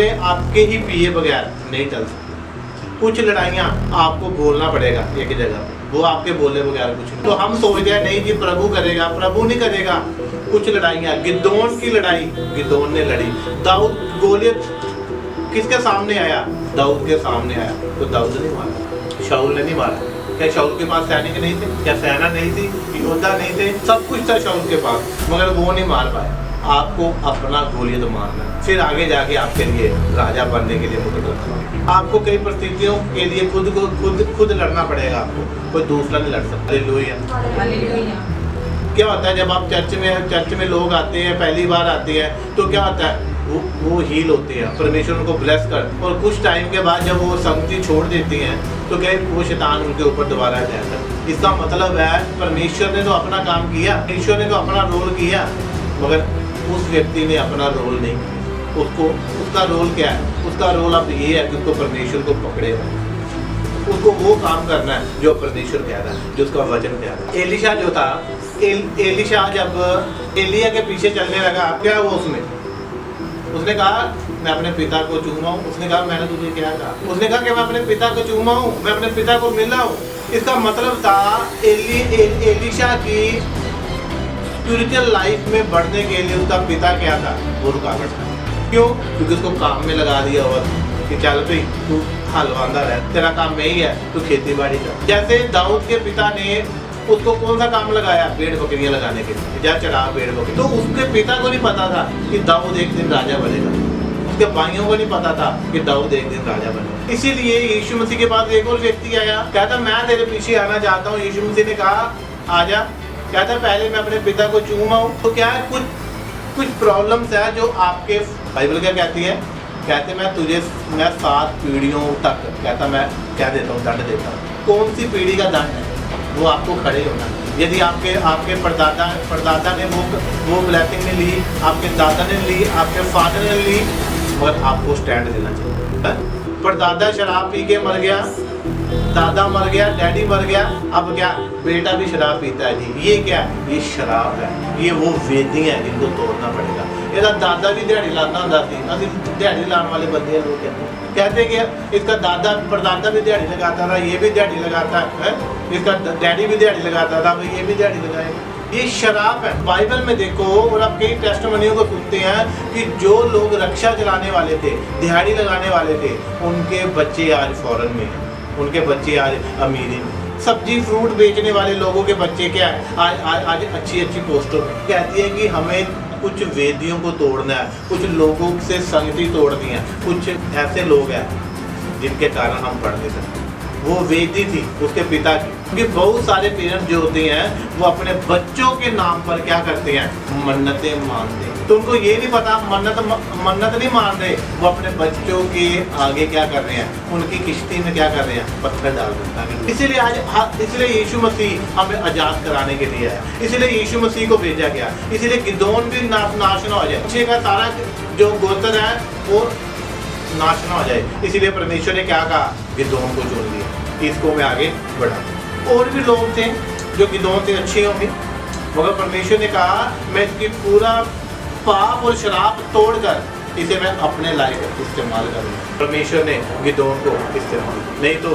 बोले आपके ही पिए बगैर नहीं चल सकते। कुछ लड़ाइयाँ आपको बोलना पड़ेगा एक जगह पे, वो आपके बोले बगैर कुछ नहीं। तो हम सोचते हैं नहीं जी प्रभु करेगा, प्रभु नहीं करेगा। कुछ लड़ाइयाँ, गिदोन की लड़ाई गिदोन ने लड़ी। दाऊद गोलियत किसके सामने आया? दाऊद के सामने आया, तो दाऊद ने मारा, शाऊल ने नहीं मारा। क्या शाऊल के पास सैनिक नहीं थे? क्या सेना नहीं थी? योद्धा नहीं थे? सब कुछ था शाऊल के पास, मगर वो नहीं मार पाया। आपको अपना गोलियत मारना, फिर आगे जाके आपके लिए राजा बनने के लिए मुकदमा करना। आपको कई परिस्थितियों के लिए खुद लड़ना पड़ेगा, आपको कोई दूसरा नहीं लड़ सकता। हालेलुया। क्या होता है जब आप चर्च में लोग आते हैं, पहली बार आते हैं, तो क्या होता है वो हील होते हैं, परमेश्वर उनको ब्लेस कर, और कुछ टाइम के बाद जब वो संगति छोड़ देती हैं तो क्या वो शैतान उनके ऊपर दोबारा जाता है। इसका मतलब है परमेश्वर ने तो अपना काम किया, परमेश्वर ने तो अपना रोल किया, मगर उस व्यक्ति ने अपना रोल नहीं किया। उसका रोल क्या है? उसका रोल अब ये है कि उसको परमेश्वर को पकड़ेगा, उसको वो काम करना है जो परमेश्वर कह रहा है, जो उसका वचन कह रहा है। एलिशा जो था, एलिशा जब एलिया के पीछे चलने लगा, क्या वो उसने कहा मैं अपने पिता को चूमा हूँ। उसने कहा मैंने तुझे क्या कहा? उसने कहा कि मैं अपने पिता को चूमा हूँ, मैं अपने पिता को मिला हूँ। इसका मतलब था एलिशा की स्पिरिचुअल लाइफ में बढ़ने के लिए उसका पिता क्या था? वो रुकावट था। क्यों? क्योंकि उसको काम में लगा दिया और कि चल भाई तू हलवांदा रह, तेरा काम यही है, तू खेती बाड़ी कर। जैसे दाऊद के पिता ने उसको कौन सा काम लगाया? भेड़ बकरियां लगाने के लिए, जा चढ़ा भेड़ बकरी। तो उसके पिता को नहीं पता था कि दाऊद एक दिन राजा बनेगा, उसके भाइयों को नहीं पता था कि दाऊद एक दिन राजा बनेगा। इसीलिए यीशु मसीह के पास एक और व्यक्ति आया, कहता मैं तेरे पीछे आना चाहता हूँ। यीशु मसीह ने कहा आजा। कहता पहले मैं अपने पिता को चूमा हूँ। तो क्या है, कुछ प्रॉब्लम्स है जो आपके, बाइबल क्या कहती है? कहते मैं 7 पीढ़ियों तक, कहता मैं क्या देता हूँ, दंड देता हूँ। कौन सी पीढ़ी का दंड है? वो आपको खड़े होना। यदि आपके परदादा ने वो ब्लेसिंग ने ली, आपके दादा ने ली, आपके फादर ने ली, मगर आपको स्टैंड देना चाहिए। परदादा शराब पी के मर गया, दादा मर गया, डैडी मर गया, अब क्या बेटा भी शराब पीता है जी। ये क्या? ये शराब है, ये वो वेदी है जिनको तोड़ना पड़ेगा। ਇਹਦਾ दादा भी दिहाड़ी लाना ਹੁੰਦਾ ਸੀ, ਅਸੀਂ दिहाड़ी लाने वाले बंदे लोग कहते कि इसका दादा परदादा भी दिहाड़ी लगाता था, ये भी दिहाड़ी लगाता है, इसका डैडी भी दिहाड़ी लगाता था, ये भी दिहाड़ी लगाएगा। ये शराब है। बाइबल में देखो, और आप कई टेस्टिमोनियों को सुनते हैं कि जो लोग रक्षा चलाने वाले थे, दिहाड़ी लगाने वाले थे, उनके बच्चे आज फॉरेन में हैं, उनके बच्चे आज अमीरी में। सब्जी फ्रूट बेचने वाले लोगों के बच्चे क्या है आज अच्छी पोस्टों में। कहती है कि हमें कुछ वेदियों को तोड़ना है, कुछ लोगों से संगति तोड़नी है। कुछ ऐसे लोग हैं जिनके कारण हम पढ़ नहीं सकते। वो वेदी थी उसके पिता की, क्योंकि बहुत सारे पेरेंट्स जो होते हैं वो अपने बच्चों के नाम पर क्या करते हैं? मन्नतें मानते हैं। तो उनको ये नहीं पता मन्नत नहीं मान रहे, वो अपने बच्चों के आगे क्या कर रहे हैं? उनकी किश्ती में क्या कर रहे हैं? पत्थर डाल देता है। इसलिए यीशु मसीह हमें आजाद कराने के लिए आया, इसलिए यीशु मसीह को भेजा गया, इसलिए गिदोन भी नाश ना हो जाए, पीछे का सारा जो गोत्र है वो नाश ना हो जाए। इसीलिए परमेश्वर ने क्या कहा? गिदोन को चुन लिया, इसको मैं आगे बढ़ा। और भी लोग थे जो गिदोन से अच्छे होंगे, मगर परमेश्वर ने कहा मैं इसकी पूरा पाप और शराब तोड़कर इसे मैं अपने लायक इस्तेमाल करूँगा। परमेश्वर ने गिदोन को इस्तेमाल, नहीं तो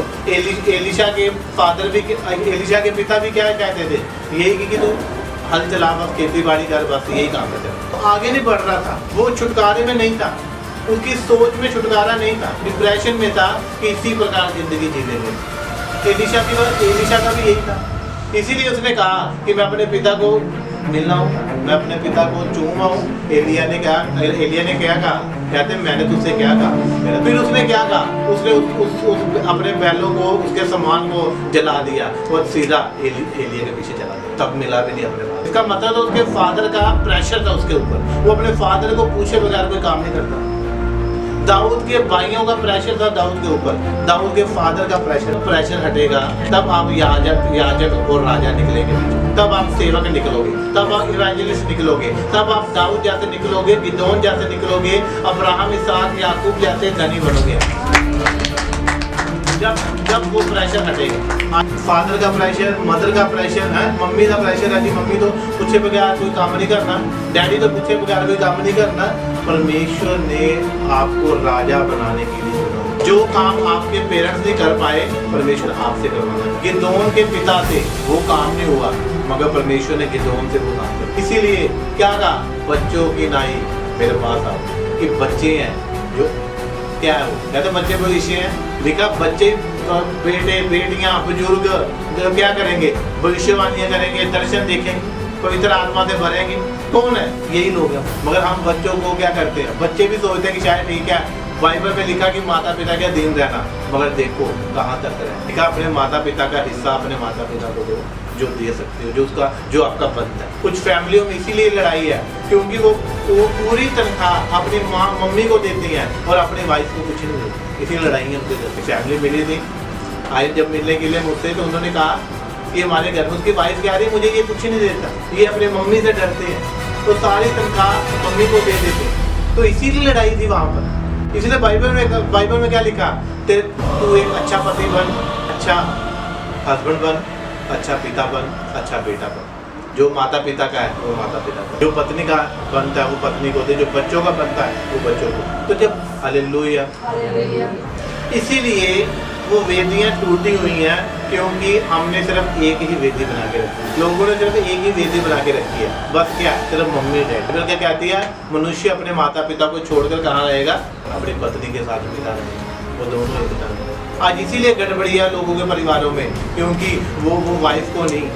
एलिशा के फादर भी, एलिशा के पिता भी क्या कहते थे? यही कि तू हल चला, बस खेती बाड़ी कर, बस यही काम करते। तो आगे नहीं बढ़ रहा था, वो छुटकारे में नहीं था, उसकी सोच में छुटकारा नहीं था, डिप्रेशन में था कि इसी प्रकार जिंदगी जी लेंगे। एलिशा का भी यही था। इसीलिए उसने कहा कि मैं अपने पिता को मिलना हूँ, मैं अपने पिता को चूमा हूँ। एलिया ने क्या कहा? कहते मैंने तुझसे क्या कहा? फिर उसने क्या कहा? उसने उस अपने बैलों को, उसके सामान को जला दिया और सीधा एलिया के पीछे चला गया। तब मिला भी नहीं अपने पास। इसका मतलब उसके फादर का प्रेशर था उसके ऊपर, वो अपने फादर को पूछे बगैर कोई काम नहीं करता। दाऊद के भाइयों का प्रेशर था दाऊद के ऊपर, दाऊद के फादर का प्रेशर हटेगा, तब आप याजक और राजा निकलेंगे, तब आप सेवक निकलोगे, तब आप इवेंजलिस्ट निकलोगे, तब आप दाऊद जैसे निकलोगे, गिदोन जैसे निकलोगे, अब्राहम, इसहाक, याकूब जैसे धनी बनोगे। जब जब वो प्रेशर हटेगा, फादर का प्रेशर, मदर का प्रेशर है, मम्मी का प्रेशर है जी, मम्मी तो पूछे बगैर कोई काम नहीं करना, डैडी तो पूछे बगैर कोई काम नहीं करना। परमेश्वर ने आपको राजा बनाने के लिए चुना। जो काम आपके पेरेंट्स नहीं कर पाए, परमेश्वर आपसे करवाना। गिदोन के पिता से वो काम नहीं हुआ, मगर परमेश्वर ने गिदोन से वो काम किया। इसीलिए क्या कहा, बच्चों की नाई मेरे पास आओ। कि बच्चे हैं जो क्या है, वो कहते बच्चे भविष्य हैं। लिखा बच्चे, बेटे बेटियां बुजुर्ग जो क्या करेंगे, भविष्यवाणियां करेंगे, दर्शन देखेंगे, पवित्र आत्मा से भरेंगे। कौन है, यही लोग हैं। मगर हम बच्चों को क्या करते हैं, बच्चे भी सोचते हैं कि शायद ठीक है, बाइबल में लिखा कि माता पिता के अधीन रहना, मगर देखो कहाँ तक है। लिखा अपने माता पिता का हिस्सा अपने माता पिता को दो, जो दे सकते हो, जो उसका जो आपका बनता है। कुछ फैमिलियों में इसीलिए लड़ाई है क्योंकि वो पूरी तनख्वाह अपनी माँ मम्मी को देती हैं और अपनी वाइफ को कुछ नहीं देती, इसी लड़ाइयाँ उनके घर। फैमिली मिली थी, आए जब मिलने के लिए मुझसे, तो उन्होंने कहा कि हमारे घर में उसकी वाइफ कह रही मुझे ये कुछ नहीं देता, ये अपने मम्मी से डरते हैं, तो सारी तनख्वाह मम्मी को दे देते। तो इसीलिए लड़ाई थी वहाँ पर। इसलिए बाइबल में क्या लिखा, तू एक अच्छा पति बन, अच्छा हस्बैंड बन, अच्छा पिता बन, अच्छा बेटा बन। जो माता पिता का है वो माता पिता का, जो पत्नी का बनता है वो पत्नी को दे, जो बच्चों का बनता है वो बच्चों को। तो जब हालेलुया, इसीलिए वो वेदियाँ टूटी हुई हैं क्योंकि हमने सिर्फ एक ही वेदी बना के रखी है। लोगों ने सिर्फ एक ही वेदी बना के रखी है, बस क्या, सिर्फ मम्मी डैडी। क्या कहती है, मनुष्य अपने माता पिता को छोड़कर कहाँ रहेगा, अपनी पत्नी के साथ बिता रहेगा, वो दोनों एक साथ। आज इसीलिए गड़बड़ी है लोगों के परिवारों में, क्योंकि वो वाइफ को नहीं,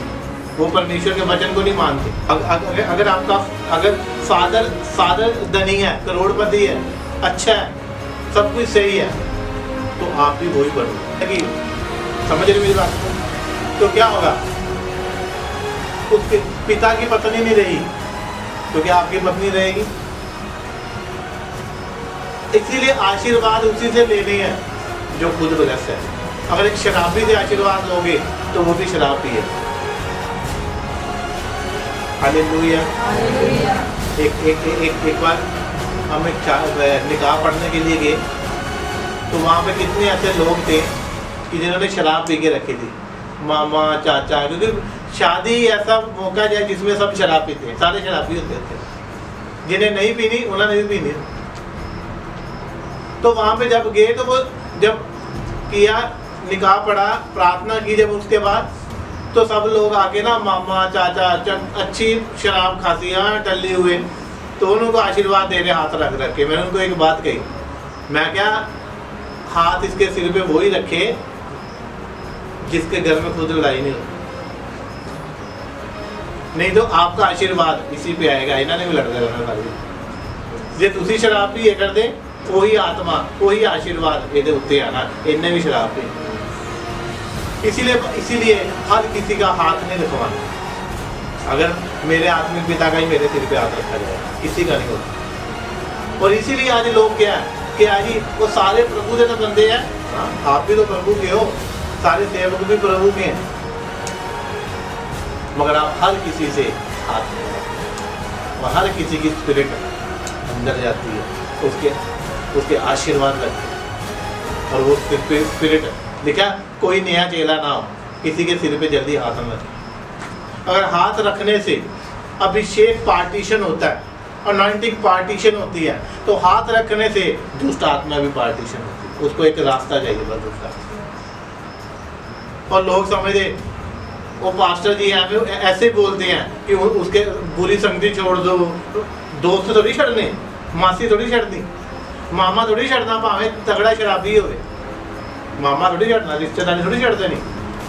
वो परमेश्वर के वचन को नहीं मानते। अगर आपका फादर धनी है, करोड़पति है, अच्छा है, सब कुछ सही है, तो आप भी वही बनो। समझ रहे मेरी बात को? तो क्या होगा, उसके पिता की पत्नी नहीं रही तो क्या आपकी पत्नी रहेगी? इसीलिए आशीर्वाद उसी से लेने हैं जो खुद ग्रस्त है। अगर एक शराबी से आशीर्वाद लोगे तो वो भी शराब पी है। हालेलुया। एक बार हम एक निकाह पढ़ने के लिए गए, तो वहाँ पे कितने ऐसे लोग थे कि जिन्होंने शराब पी के रखी थी, मामा चाचा, क्योंकि शादी ऐसा मौका है जिसमें सब शराब पीते हैं, सारे शराबी होते थे। जिन्हें नहीं पीनी उन्होंने भी पीनी। तो वहाँ पे जब गए तो वो जब किया, निकाह पढ़ा, प्रार्थना की, जब उसके बाद तो सब लोग आके ना मामा चाचा अच्छी शराब खासियाँ टल्ली हुए, तो उनको आशीर्वाद दे रहे हाथ रख रख के। मैंने उनको एक बात कही, मैं क्या, हाथ इसके सिर पे वही रखे जिसके घर में खुद लड़ाई नहीं हो, नहीं तो आपका आशीर्वाद इसी पे आएगा। इन्होंने भी लड़ते रहना सारी, जे तुसी शराब पी ये कर दे, वही आत्मा वही आशीर्वाद ये उत्ते आना, इन्हें भी शराब पी। इसीलिए हर किसी का हाथ नहीं रखवाना। अगर मेरे आत्मिक पिता का ही मेरे सिर पे हाथ रखा जाए, किसी का नहीं होता। और इसीलिए आज लोग क्या है कि आज ही वो सारे प्रभु के तो बंदे हैं, आप भी तो प्रभु के हो, सारे सेवक भी प्रभु के हैं, मगर आप हर किसी से हाथ नहीं लगाते और हर किसी की स्पिरिट अंदर जाती है, उसके आशीर्वाद लगते हैं। और वो स्पिरिट देखा, कोई नया चेला ना हो किसी के सिर पे जल्दी हाथ न रखे। अगर हाथ रखने से अभिषेक पार्टीशन होता है, अनॉइंटिंग पार्टीशन होती है, तो हाथ रखने से दुष्ट आत्मा भी पार्टीशन होती है। उसको एक रास्ता चाहिए बस दूसरा। और लोग समझे वो पास्टर जी हैं ऐसे बोलते हैं कि उसके बुरी संगति छोड़ दो, दोस्त थोड़ी छड़ने, मासी थोड़ी छड़नी, मामा थोड़ी छड़ना, भावे तगड़ा शराबी हो, मामा थोड़ी छड़ना, रिश्तेदारी थोड़ी छड़ते नहीं,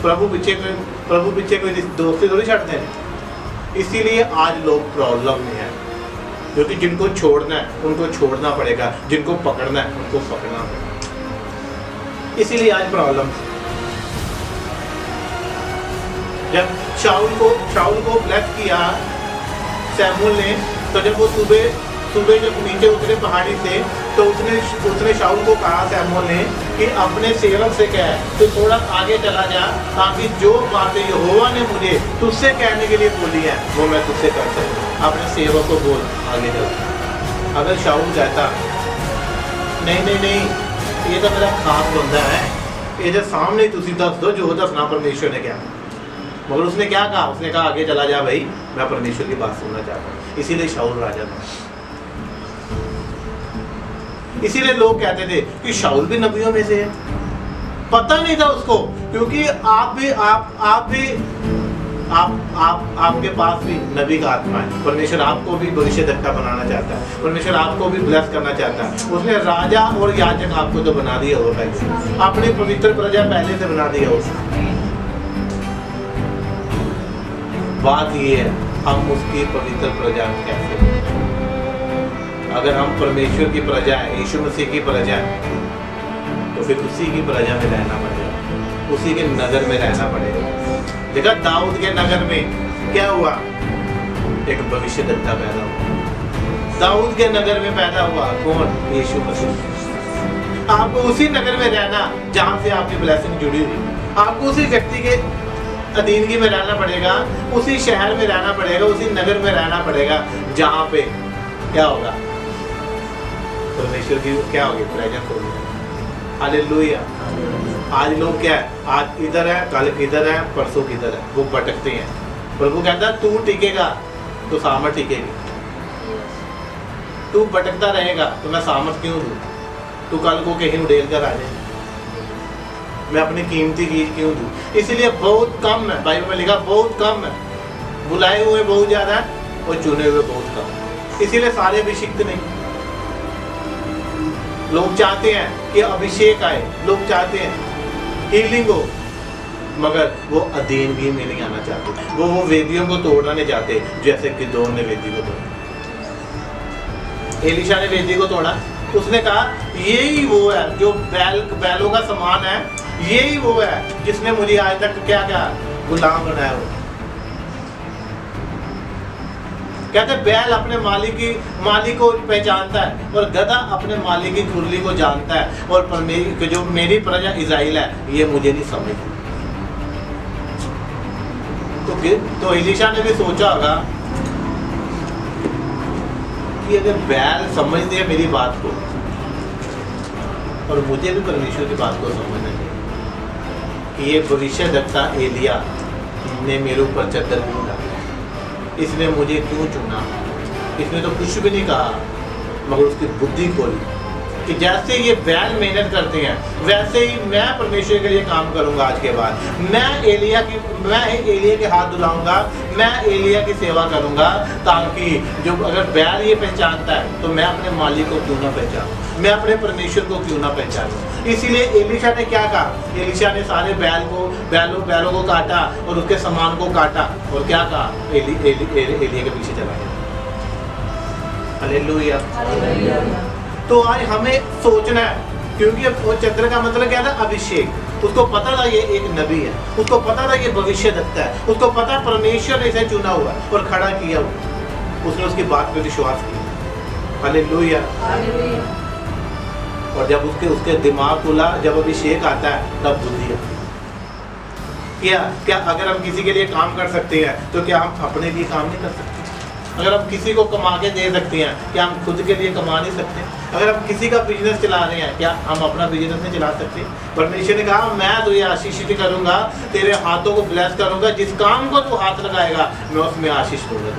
प्रभु पीछे कोई दोस्ती थोड़ी छड़ते हैं। इसीलिए आज लोग प्रॉब्लम में है, क्योंकि जिनको छोड़ना है उनको छोड़ना पड़ेगा, जिनको पकड़ना है उनको पकड़ना पड़ेगा। इसीलिए आज प्रॉब्लम। जब शाऊल को ब्लेस किया सैमुअल ने, तो जब वो सुबह जब नीचे उतरे पहाड़ी से, तो उसने शाऊल को कहा सैमुअल ने कि अपने सेवक से कह तो थोड़ा आगे चला जा, ताकि जो बातें यहोवा ने मुझे तुझसे कहने के लिए बोली है वो मैं तुझसे कर सकूं। अपने सेवक को बोल आगे चल। अगर शाऊल कहता नहीं ये तो मेरा खास बंदा है, ये सामने तुसी दस दो जो दसना परमेश्वर ने क्या। मगर उसने क्या कहा, उसने कहा आगे चला जा भाई, मैं परमेश्वर की बात सुनना चाहता हूँ। इसीलिए शाऊल राजा था। इसीलिए लोग कहते थे कि शाऊल भी नबियों में से है। पता नहीं था उसको, क्योंकि आपके पास भी नबी का आत्मा है। परमेश्वर आपको भी भविष्यद्वक्ता बनाना चाहता है, परमेश्वर आपको भी ब्लेस करना चाहता है। उसने राजा और याजक आपको तो बना दिया होगा पहले, अपनी पवित्र प्रजा पहले से बना दिया होगा। बात ये है हम उसकी पवित्र प्रजा कैसे हैं? अगर हम परमेश्वर की प्रजा है, यीशु मसीह की प्रजा है, तो फिर उसी की प्रजा में रहना पड़ेगा, उसी के नगर में रहना पड़ेगा। देखा दाऊद के नगर में क्या हुआ, एक भविष्यद्वक्ता पैदा हुआ। दाऊद के नगर में पैदा हुआ कौन? यीशु मसीह। आपको उसी नगर में रहना जहां से आपकी ब्लेसिंग जुड़ी हुई। आपको उसी व्यक्ति के अधीनगी में रहना पड़ेगा, उसी शहर में रहना पड़ेगा, उसी नगर में रहना पड़ेगा जहां पे क्या होगा, परमेश्वर की क्या होगी, प्रेजेंस होगी। हालेलुया। आज लोग क्या है, आज इधर है, कल किधर है, परसों किधर है, वो भटकते हैं। प्रभु कहता है तू टिकेगा तो सामर्थ टिकेगी, तू भटकता रहेगा तो मैं सामर्थ क्यों दूं? तू कल को कहीं उड़ेल कर आ जाए, मैं अपनी कीमती चीज क्यों दूं? इसीलिए बहुत कम है, बाइबल में लिखा बहुत कम है, बुलाए हुए बहुत ज्यादा है और चुने हुए बहुत कम। इसीलिए सारे अभिषिक्त नहीं। लोग चाहते हैं कि अभिषेक आए, लोग चाहते हैं हीलिंग हो, मगर वो अधीनगी में नहीं आना चाहते। वो वेदियों को तोड़ना नहीं चाहते, जैसे गिदोन ने वेदी को तोड़ा, एलीशा ने वेदी को तोड़ा। उसने कहा यही वो है जो बैलों का समान है, यही वो है जिसने मुझे आज तक क्या क्या गुलाम बनाया हो। कहते बैल अपने मालिक को पहचानता है और गधा अपने मालिक की कुरली को जानता है, और जो मेरी प्रजा इज़राइल है ये मुझे नहीं समझती। तो एलीशा ने भी सोचा होगा कि अगर बैल समझते हैं मेरी बात को, और मुझे भी परमेश्वर की बात को समझना चाहिए कि ये भविष्यद्वक्ता एलिया ने मेरे ऊपर चद्दर क्यों डाला, इसने मुझे क्यों चुना। इसने तो कुछ भी नहीं कहा, मगर उसकी बुद्धि खोली कि जैसे ये बैल मेहनत करते हैं वैसे ही मैं परमेश्वर के लिए काम करूंगा। आज के बाद मैं एलिया के हाथ धुलाऊंगा, मैं एलिया की सेवा करूंगा, ताकि जो अगर बैल ये पहचानता है तो मैं अपने मालिक को क्यों ना पहचानूं, मैं अपने परमेश्वर को क्यों ना पहचानूं। इसीलिए एलीशा ने क्या कहा, एलीशा ने सारे बैलों को काटा और उसके सामान को काटा, और क्या कहा, एलिया के पीछे चला गया। हालेलुया। तो आज हमें सोचना है, क्योंकि वो चक्र का मतलब क्या था, अभिषेक। उसको पता था ये एक नबी है, उसको पता था ये भविष्यद्वक्ता है, उसको पता परमेश्वर ने इसे चुना हुआ और खड़ा किया हुआ। उसने उसकी बात पे विश्वास किया। हालेलुया। और जब उसके दिमाग खुला, जब अभिषेक आता है तब बुद्धि आती है। क्या अगर हम किसी के लिए काम कर सकते हैं तो क्या हम अपने लिए काम नहीं कर सकते? अगर हम किसी को कमा के दे सकते हैं, क्या हम खुद के लिए कमा नहीं सकते? अगर हम किसी का बिजनेस चला रहे हैं, क्या हम अपना बिजनेस नहीं चला सकते? परमेश्वर ने कहा मैं तुझे आशीषित करूंगा, तेरे हाथों को ब्लेस करूंगा, जिस काम को तू हाथ लगाएगा मैं उसमें आशीष दूंगा।